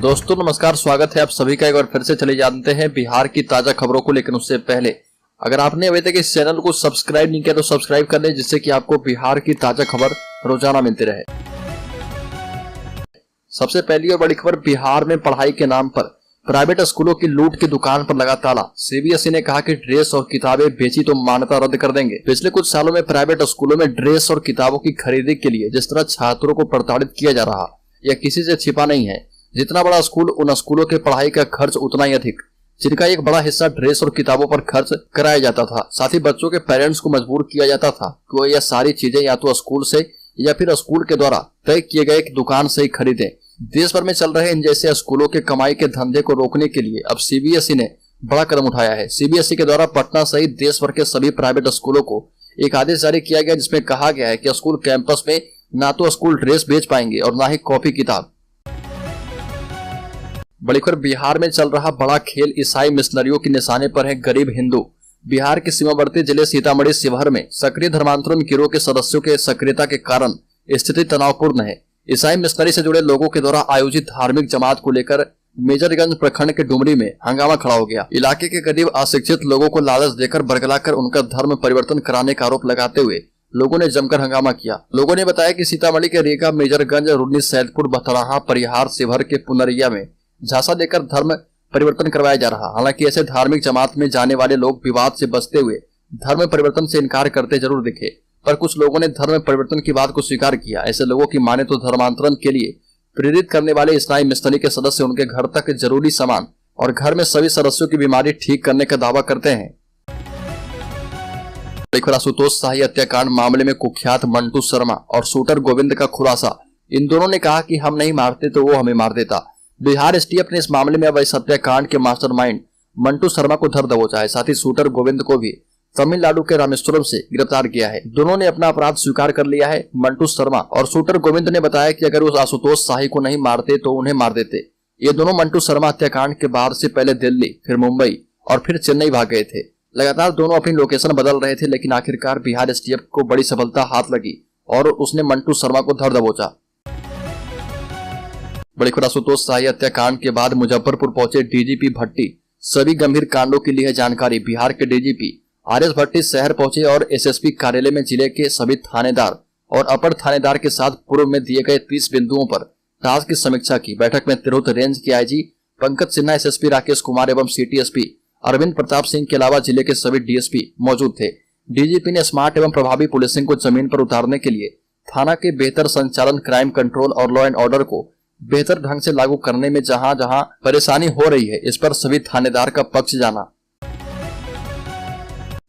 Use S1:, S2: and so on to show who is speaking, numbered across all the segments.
S1: दोस्तों नमस्कार, स्वागत है आप सभी का। एक बार फिर से चले जानते हैं बिहार की ताजा खबरों को। लेकिन उससे पहले अगर आपने अभी तक इस चैनल को सब्सक्राइब नहीं किया तो सब्सक्राइब कर लें, जिससे कि आपको बिहार की ताजा खबर रोजाना मिलती रहे। सबसे पहली और बड़ी खबर, बिहार में पढ़ाई के नाम पर प्राइवेट स्कूलों की लूट की दुकान पर लगा ताला। सीबीएसई ने कहा कि ड्रेस और किताबें बेची तो मान्यता रद्द कर देंगे। पिछले कुछ सालों में प्राइवेट स्कूलों में ड्रेस और किताबों की खरीदी के लिए जिस तरह छात्रों को प्रताड़ित किया जा रहा, यह किसी से छिपा नहीं है। जितना बड़ा स्कूल, उन स्कूलों के पढ़ाई का खर्च उतना ही अधिक, जिनका एक बड़ा हिस्सा ड्रेस और किताबों पर खर्च कराया जाता था। साथ ही बच्चों के पेरेंट्स को मजबूर किया जाता था कि वो यह सारी चीजें या तो स्कूल से या फिर स्कूल के द्वारा तय किए गए एक दुकान से ही खरीदें। देश भर में चल रहे इन जैसे स्कूलों के कमाई के धंधे को रोकने के लिए अब सीबीएसई ने बड़ा कदम उठाया है। सीबीएसई के द्वारा पटना सहित देश भर के सभी प्राइवेट स्कूलों को एक आदेश जारी किया गया, जिसमें कहा गया है कि स्कूल कैंपस में ना तो स्कूल ड्रेस बेच पाएंगे और ना ही कॉपी किताब। बड़ी खबर, बिहार में चल रहा बड़ा खेल ईसाई मिशनरियों के निशाने पर है गरीब हिंदू। बिहार के सीमावर्ती जिले सीतामढ़ी शिवहर में सक्रिय धर्मांतरण गिरोह के सदस्यों के सक्रियता के कारण स्थिति तनावपूर्ण है। ईसाई मिशनरी से जुड़े लोगों के द्वारा आयोजित धार्मिक जमात को लेकर मेजरगंज प्रखंड के डुमरी में हंगामा खड़ा हो गया। इलाके के करीब अशिक्षित लोगों को लालच देकर बरगलाकर उनका धर्म परिवर्तन कराने का आरोप लगाते हुए लोगों ने जमकर हंगामा किया। लोगों ने बताया कि सीतामढ़ी के रीगा, मेजरगंज, रुन्नी, सैदपुर, बथराहा, परिहार, शिवहर के पुनरिया में झांसा देकर धर्म परिवर्तन करवाया जा रहा। हालांकि ऐसे धार्मिक जमात में जाने वाले लोग विवाद से बचते हुए धर्म परिवर्तन से इनकार करते जरूर दिखे, पर कुछ लोगों ने धर्म परिवर्तन की बात को स्वीकार किया। ऐसे लोगों की माने तो धर्मांतरण के लिए प्रेरित करने वाले ईसाई मिशनरी के सदस्य उनके घर तक जरूरी सामान और घर में सभी सदस्यों की बीमारी ठीक करने का दावा करते हैं। आशुतोष शाही हत्याकांड मामले में कुख्यात मंटू शर्मा और शूटर गोविंद का खुलासा। इन दोनों ने कहा कि हम नहीं मारते तो वो हमें मार देता। बिहार एसटीएफ ने इस मामले में अवैध हत्याकांड के मास्टरमाइंड मंटू शर्मा को धर दबोचा है। साथ ही शूटर गोविंद को भी तमिलनाडु के रामेश्वरम से गिरफ्तार किया है। दोनों ने अपना अपराध स्वीकार कर लिया है। मंटू शर्मा और शूटर गोविंद ने बताया कि अगर उस आशुतोष शाही को नहीं मारते तो उन्हें मार देते। ये दोनों मंटू शर्मा हत्याकांड के बाद से पहले दिल्ली, फिर मुंबई और फिर चेन्नई भाग गए थे। लगातार दोनों अपनी लोकेशन बदल रहे थे, लेकिन आखिरकार बिहार एसटीएफ को बड़ी सफलता हाथ लगी और उसने मंटू शर्मा को धर दबोचा। बड़ी खबर, आशुतोष शाही हत्याकांड के बाद मुजफ्फरपुर पहुंचे डीजीपी भट्टी। सभी गंभीर कांडों की ली है जानकारी। बिहार के डीजीपी आरएस भट्टी शहर पहुंचे और एसएसपी कार्यालय में जिले के सभी थानेदार और अपर थानेदार के साथ पूर्व में दिए गए 30 बिंदुओं पर टास्क की समीक्षा की। बैठक में तिरहुत रेंज के आईजी पंकज सिन्हा, एसएसपी राकेश कुमार एवं सिटी एसपी अरविंद प्रताप सिंह के अलावा जिले के सभी डीएसपी मौजूद थे। डीजीपी ने स्मार्ट एवं प्रभावी पुलिसिंग को जमीन पर उतारने के लिए थाना के बेहतर संचालन, क्राइम कंट्रोल और लॉ एंड ऑर्डर को बेहतर ढंग से लागू करने में जहां जहां परेशानी हो रही है, इस पर सभी थानेदार का पक्ष जाना।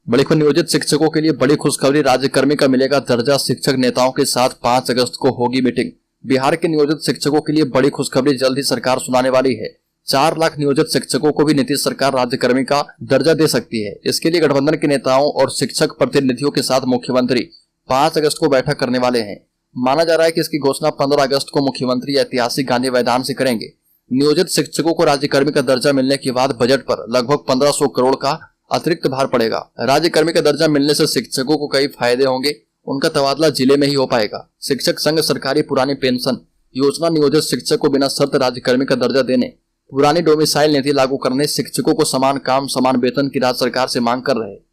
S1: बड़ी खबर, नियोजित शिक्षकों के लिए बड़ी खुशखबरी। राज्यकर्मी का मिलेगा दर्जा। शिक्षक नेताओं के साथ 5 अगस्त को होगी मीटिंग। बिहार के नियोजित शिक्षकों के लिए बड़ी खुशखबरी जल्द ही सरकार सुनाने वाली है। 4 लाख नियोजित शिक्षकों को भी नीतीश सरकार राज्यकर्मी का दर्जा दे सकती है। इसके लिए गठबंधन के नेताओं और शिक्षक प्रतिनिधियों के साथ मुख्यमंत्री 5 अगस्त को बैठक करने वाले हैं। माना जा रहा है कि इसकी घोषणा 15 अगस्त को मुख्यमंत्री ऐतिहासिक गांधी मैदान से करेंगे। नियोजित शिक्षकों को राज्यकर्मी का दर्जा मिलने के बाद बजट पर लगभग 1500 करोड़ का अतिरिक्त भार पड़ेगा। राज्यकर्मी का दर्जा मिलने से शिक्षकों को कई फायदे होंगे। उनका तबादला जिले में ही हो पाएगा। शिक्षक संघ सरकारी पुरानी पेंशन योजना, नियोजित शिक्षक को बिना शर्त राज्यकर्मी का दर्जा देने, पुरानी डोमिसाइल नीति लागू करने, शिक्षकों को समान काम समान वेतन की राज्य सरकार से मांग कर रहे।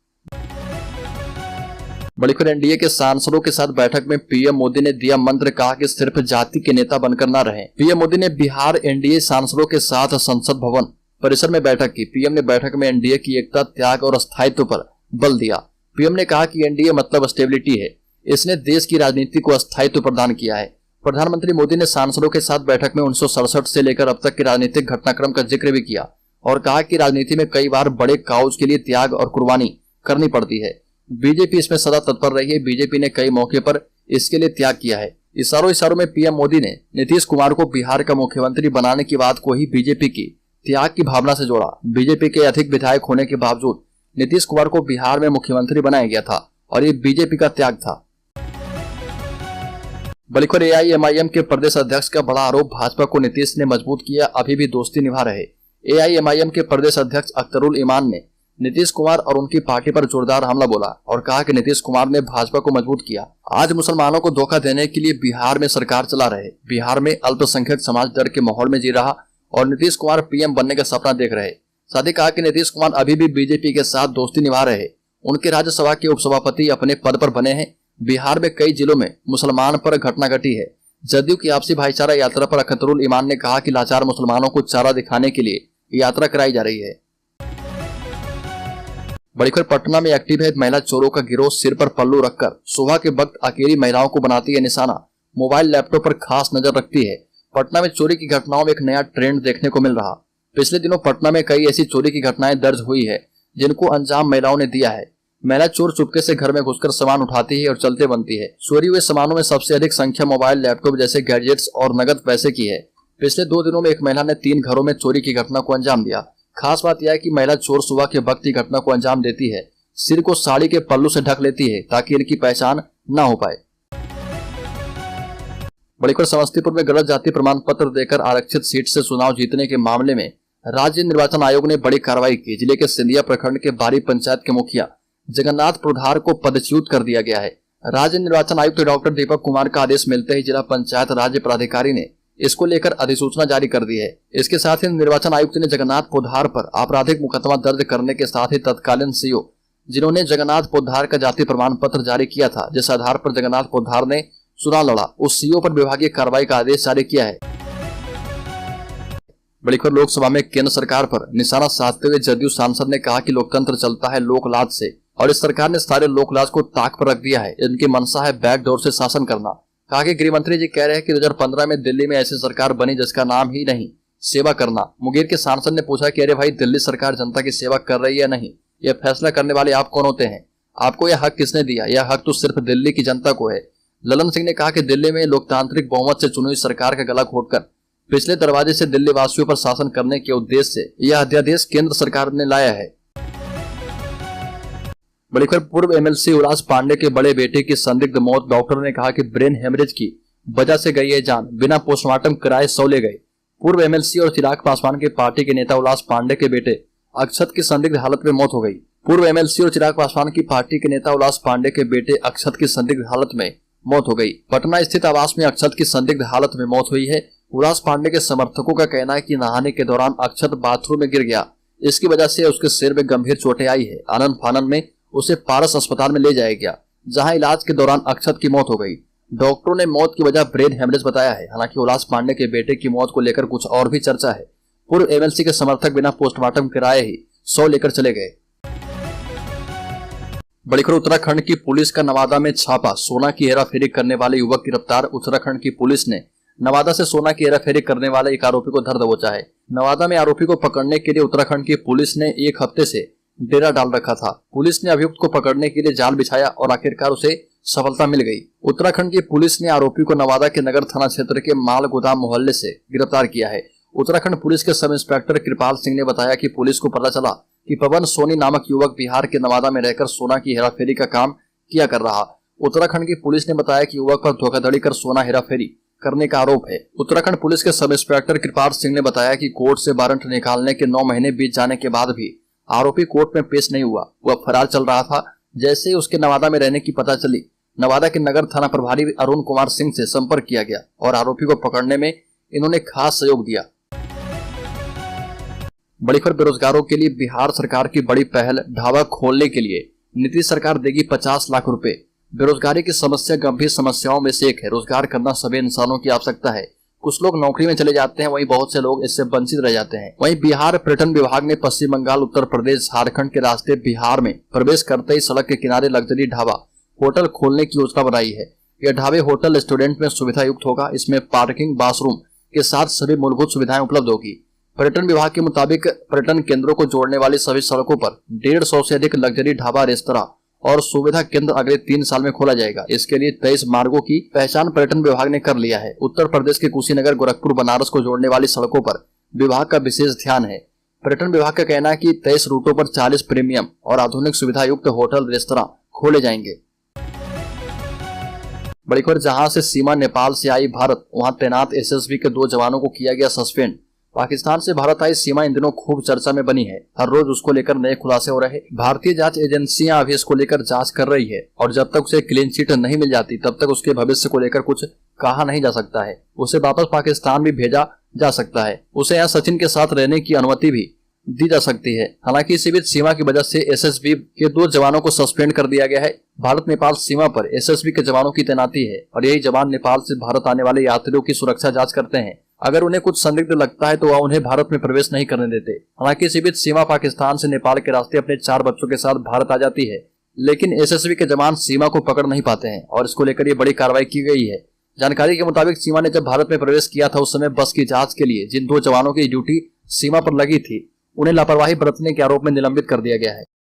S1: बड़ी खबर, एनडीए के सांसदों के साथ बैठक में पीएम मोदी ने दिया मंत्र, कहा कि सिर्फ जाति के नेता बनकर न रहें। पीएम मोदी ने बिहार एनडीए सांसदों के साथ संसद भवन परिसर में बैठक की। पीएम ने बैठक में एनडीए की एकता, त्याग और स्थायित्व पर बल दिया। पीएम ने कहा कि एनडीए मतलब स्टेबिलिटी है। इसने देश की राजनीति को स्थायित्व प्रदान किया है। प्रधानमंत्री मोदी ने सांसदों के साथ बैठक में 1967 से लेकर अब तक के राजनीतिक घटनाक्रम का जिक्र भी किया और कहा कि राजनीति में कई बार बड़े काउज के लिए त्याग और कुर्बानी करनी पड़ती है। बीजेपी इसमें सदा तत्पर रही है। बीजेपी ने कई मौके पर इसके लिए त्याग किया है। इशारों में पीएम मोदी ने नीतीश कुमार को बिहार का मुख्यमंत्री बनाने की बात को ही बीजेपी की त्याग की भावना से जोड़ा। बीजेपी के अधिक विधायक होने के बावजूद नीतीश कुमार को बिहार में मुख्यमंत्री बनाया गया था और ये बीजेपी का त्याग था। बड़ी खबर, एआईएमआईएम के प्रदेश अध्यक्ष का बड़ा आरोप, भाजपा को नीतीश ने मजबूत किया, अभी भी दोस्ती निभा रहे। एआईएमआईएम के प्रदेश अध्यक्ष अख्तरुल ईमान ने नीतीश कुमार और उनकी पार्टी पर जोरदार हमला बोला और कहा कि नीतीश कुमार ने भाजपा को मजबूत किया। आज मुसलमानों को धोखा देने के लिए बिहार में सरकार चला रहे। बिहार में अल्पसंख्यक समाज डर के माहौल में जी रहा और नीतीश कुमार पीएम बनने का सपना देख रहे। साथ ही कहा कि नीतीश कुमार अभी भी बीजेपी के साथ दोस्ती निभा रहे हैं। उनके राज्यसभा के उपसभापति अपने पद पर बने हैं। बिहार में कई जिलों में मुसलमान पर घटना घटी है। जदयू की आपसी भाईचारा यात्रा पर अख्तरुल ईमान ने कहा कि लाचार मुसलमानों को चारा दिखाने के लिए यात्रा कराई जा रही है। बड़ी खबर पटना में एक्टिव है महिला चोरों का गिरोह। सिर पर पल्लू रखकर सुबह के वक्त अकेली महिलाओं को बनाती है निशाना। मोबाइल लैपटॉप पर खास नजर रखती है। पटना में चोरी की घटनाओं में एक नया ट्रेंड देखने को मिल रहा। पिछले दिनों पटना में कई ऐसी चोरी की घटनाएं दर्ज हुई है जिनको अंजाम महिलाओं ने दिया है। महिला चोर चुपके से घर में घुसकर सामान उठाती है और चलते बनती है। चोरी हुए सामानों में सबसे अधिक संख्या मोबाइल लैपटॉप जैसे गैजेट्स और नगद पैसे की है। पिछले 2 दिनों में एक महिला ने 3 घरों में चोरी की घटना को अंजाम दिया। खास बात यह है कि महिला चोर सुबह के वक्त ही घटना को अंजाम देती है। सिर को साड़ी के पल्लू से ढक लेती है ताकि इनकी पहचान न हो पाए। बड़ी खबर समस्तीपुर में गलत जाति प्रमाण पत्र देकर आरक्षित सीट से चुनाव जीतने के मामले में राज्य निर्वाचन आयोग ने बड़ी कार्रवाई की। जिले के सिंधिया प्रखंड के बारी पंचायत के मुखिया जगन्नाथ पोद्दार को पदच्युत कर दिया गया है। राज्य निर्वाचन आयुक्त डॉक्टर दीपक कुमार का आदेश मिलते ही जिला पंचायत राज्य प्राधिकारी ने इसको लेकर अधिसूचना जारी कर दी है। इसके साथ ही निर्वाचन आयुक्त ने जगन्नाथ पोद्दार पर आपराधिक मुकदमा दर्ज करने के साथ ही तत्कालीन सीओ जिन्होंने जगन्नाथ पोद्दार का जाति प्रमाण पत्र जारी किया था, जिस आधार पर जगन्नाथ पोद्दार ने चुनाव लड़ा, उस सीओ पर विभागीय कार्रवाई का आदेश जारी किया है। बड़ी खबर लोकसभा में केंद्र सरकार पर निशाना साधते हुए जदयू सांसद ने कहा कि लोकतंत्र चलता है लोकलाज से और इस सरकार ने सारे लोकलाज को ताक पर रख दिया है। इनकी मंशा है बैकडोर से शासन करना। कहा कि गृह मंत्री जी कह रहे हैं कि 2015 में दिल्ली में ऐसी सरकार बनी जिसका नाम ही नहीं सेवा करना। मुंगेर के सांसद ने पूछा कि अरे भाई, दिल्ली सरकार जनता की सेवा कर रही है या नहीं, यह फैसला करने वाले आप कौन होते हैं? आपको यह हक किसने दिया? यह हक तो सिर्फ दिल्ली की जनता को है। ललन सिंह ने कहा कि दिल्ली में लोकतांत्रिक बहुमत से चुनी हुई सरकार का गला घोटकर पिछले दरवाजे से दिल्ली वासियों पर शासन करने के उद्देश्य से यह अध्यादेश केंद्र सरकार ने लाया है। बड़ी खबर पूर्व एमएलसी उल्लास पांडे के बड़े बेटे की संदिग्ध मौत। डॉक्टर ने कहा कि ब्रेन हेमरेज की वजह से गई है जान, बिना पोस्टमार्टम कराए सौ ले गए। पूर्व एमएलसी और चिराग पासवान के पार्टी के नेता उल्लास पांडे के बेटे अक्षत की संदिग्ध हालत में मौत हो गई। पूर्व एमएलसी और चिराग पासवान की पार्टी के नेता उल्लास पांडे के बेटे अक्षत की संदिग्ध हालत में मौत हो गई। पटना स्थित आवास में अक्षत की संदिग्ध हालत में मौत हुई है। उल्लास पांडे के समर्थकों का कहना है कि नहाने के दौरान अक्षत बाथरूम में गिर गया, इसकी वजह से उसके सिर में गंभीर चोटें आई है। आनंद फानन में उसे पारस अस्पताल में ले जाया गया, जहां इलाज के दौरान अक्षत की मौत हो गई। डॉक्टरों ने मौत की वजह ब्रेन हेमरेज बताया है। हालांकि उल्लास पांडे के बेटे की मौत को लेकर कुछ और भी चर्चा है। पूर्व एमएलसी के समर्थक बिना पोस्टमार्टम कराए ही 100 लेकर चले गए। बड़ी खबर उत्तराखंड की पुलिस का नवादा में छापा। सोना की हेराफेरी करने वाले युवक गिरफ्तार। उत्तराखंड की पुलिस ने नवादा से सोना की हेराफेरी करने वाले एक आरोपी को धर दबोचा है। नवादा में आरोपी को पकड़ने के लिए उत्तराखंड की पुलिस ने 1 हफ्ते से डेरा डाल रखा था। पुलिस ने अभियुक्त को पकड़ने के लिए जाल बिछाया और आखिरकार उसे सफलता मिल गई। उत्तराखंड की पुलिस ने आरोपी को नवादा के नगर थाना क्षेत्र के माल गोदाम मोहल्ले से गिरफ्तार किया है। उत्तराखंड पुलिस के सब इंस्पेक्टर कृपाल सिंह ने बताया कि पुलिस को पता चला कि पवन सोनी नामक युवक बिहार के नवादा में रहकर सोना की हेराफेरी का काम किया कर रहा। उत्तराखंड की पुलिस ने बताया कि युवक पर धोखाधड़ी कर सोना हेराफेरी करने का आरोप है। उत्तराखंड पुलिस के सब इंस्पेक्टर कृपाल सिंह ने बताया कि कोर्ट से वारंट निकालने के 9 महीने बीत जाने के बाद भी आरोपी कोर्ट में पेश नहीं हुआ। वह फरार चल रहा था। जैसे ही उसके नवादा में रहने की पता चली, नवादा के नगर थाना प्रभारी अरुण कुमार सिंह से संपर्क किया गया और आरोपी को पकड़ने में इन्होंने खास सहयोग दिया। बड़ी खबर बेरोजगारों के लिए बिहार सरकार की बड़ी पहल। ढाबा खोलने के लिए नीतीश सरकार देगी 50 लाख रुपए। बेरोजगारी की समस्या गंभीर समस्याओं में से एक है। रोजगार करना सभी इंसानों की आवश्यकता है। कुछ लोग नौकरी में चले जाते हैं, वहीं बहुत से लोग इससे वंचित रह जाते हैं। वहीं बिहार पर्यटन विभाग ने पश्चिम बंगाल, उत्तर प्रदेश, झारखंड के रास्ते बिहार में प्रवेश करते ही सड़क के किनारे लग्जरी ढाबा होटल खोलने की योजना बनाई है। यह ढाबे होटल रेस्टोरेंट में सुविधा युक्त होगा। इसमें पार्किंग, बाथरूम के साथ सभी मूलभूत सुविधाएं उपलब्ध होगी। पर्यटन विभाग के मुताबिक पर्यटन केंद्रों को जोड़ने वाली सभी सड़कों पर 150 से अधिक लग्जरी ढाबा, रेस्तरां और सुविधा केंद्र अगले 3 साल में खोला जाएगा। इसके लिए 23 मार्गों की पहचान पर्यटन विभाग ने कर लिया है। उत्तर प्रदेश के कुशीनगर, गोरखपुर, बनारस को जोड़ने वाली सड़कों पर विभाग का विशेष ध्यान है। पर्यटन विभाग का कहना है कि 23 रूटों पर 40 प्रीमियम और आधुनिक सुविधा युक्त होटल, रेस्तरां खोले जाएंगे। बड़ी खबर, जहां से सीमा नेपाल से आई भारत, वहां तैनात एसएसबी के 2 जवानों को किया गया सस्पेंड। पाकिस्तान से भारत आई सीमा इन दिनों खूब चर्चा में बनी है। हर रोज उसको लेकर नए खुलासे हो रहे। भारतीय जांच एजेंसियां अभी इसको लेकर जांच कर रही है और जब तक उसे क्लीन चिट नहीं मिल जाती तब तक उसके भविष्य को लेकर कुछ कहा नहीं जा सकता है। उसे वापस पाकिस्तान भी भेजा जा सकता है। उसे यहाँ सचिन के साथ रहने की अनुमति भी दी जा सकती है। हालांकि इसी बीच सीमा की वजह से एसएसबी के 2 जवानों को सस्पेंड कर दिया गया है। भारत नेपाल सीमा पर एसएसबी के जवानों की तैनाती है और यही जवान नेपाल से भारत आने वाले यात्रियों की सुरक्षा जांच करते हैं। अगर उन्हें कुछ संदिग्ध लगता है तो वह उन्हें भारत में प्रवेश नहीं करने देते। हालांकि इसी बीच सीमा पाकिस्तान से नेपाल के रास्ते अपने 4 बच्चों के साथ भारत आ जाती है, लेकिन एसएसबी के जवान सीमा को पकड़ नहीं पाते हैं और इसको लेकर ये बड़ी कार्रवाई की गई है। जानकारी के मुताबिक सीमा ने जब भारत में प्रवेश किया था उस समय बस की जांच के लिए जिन 2 जवानों की ड्यूटी सीमा पर लगी थी उन्हें लापरवाही बरतने के आरोप में निलंबित कर दिया गया है।